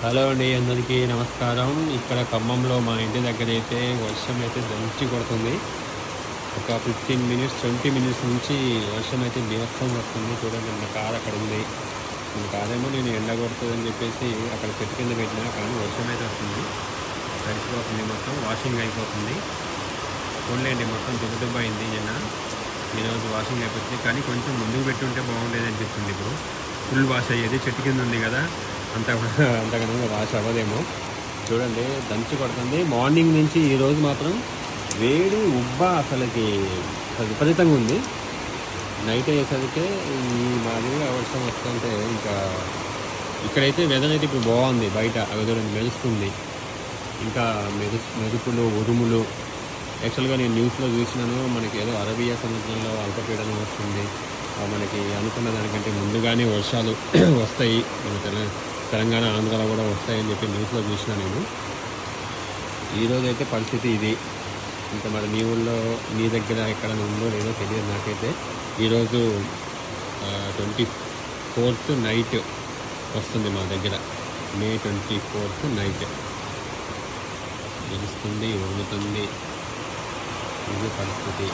Hello అండి, అందరికీ నమస్కారం. ఇక్కడ ఖమ్మంలో మా ఇంటి దగ్గర అయితే వర్షం అయితే దంచి కొడుతుంది. ఒక 15 మినిట్స్ 20 మినిట్స్ నుంచి వర్షం అయితే బీభత్సంగా వస్తుంది. చూడండి, నా కారు అక్కడ ఉంది. నా కారేమో నేను ఎండ కొడుతుందని చెప్పేసి అక్కడ చెట్టు కింద పెట్టినా, కానీ వర్షం అయితే వస్తుంది. తడిసిపోతుంది, మొత్తం వాషింగ్ అయిపోతుంది. పోన్లేండి, మొత్తం దుబ్బ అయింది. ఈరోజు వాషింగ్ అయిపోతుంది, కానీ కొంచెం ముందుకు పెట్టుంటే బాగుండేది అనిపిస్తుంది. ఇప్పుడు ఫుల్ వాష్ అయ్యేది, చెట్టు కింద ఉంది కదా, అంతకన్నా వాష్ అవ్వదేమో. చూడండి, దంచి కొడుతుంది. మార్నింగ్ నుంచి ఈరోజు మాత్రం వేడి అసలుకి విపరీతంగా ఉంది. నైట్ అయ్యేసరికి ఈ మాదిరిగా వర్షం వస్తుంటే ఇంకా ఇక్కడైతే వెదర్ అయితే ఇప్పుడు బాగుంది. బయట చూడండి, మెరుస్తుంది. ఇంకా మెరుపులు, ఉరుములు. యాక్చువల్గా నేను న్యూస్లో చూసినాను, మనకి ఏదో అరబియా సముద్రంలో అల్పపీడనం వస్తుంది, మనకి అనుకున్న దానికంటే ముందుగానే వర్షాలు వస్తాయి, మన తెలంగాణ ఆంధ్రాలో కూడా వస్తాయని చెప్పి న్యూస్లో చూసినా నేను. ఈరోజు అయితే పరిస్థితి ఇది. ఇంకా మరి మీ ఊళ్ళో, మీ దగ్గర ఎక్కడ ఉందో లేదో తెలియదు నాకైతే. ఈరోజు 24th నైట్ వస్తుంది మా దగ్గర. మే 24th నైట్ తెలుస్తుంది, ఉరుముతుంది. ఇది పరిస్థితి.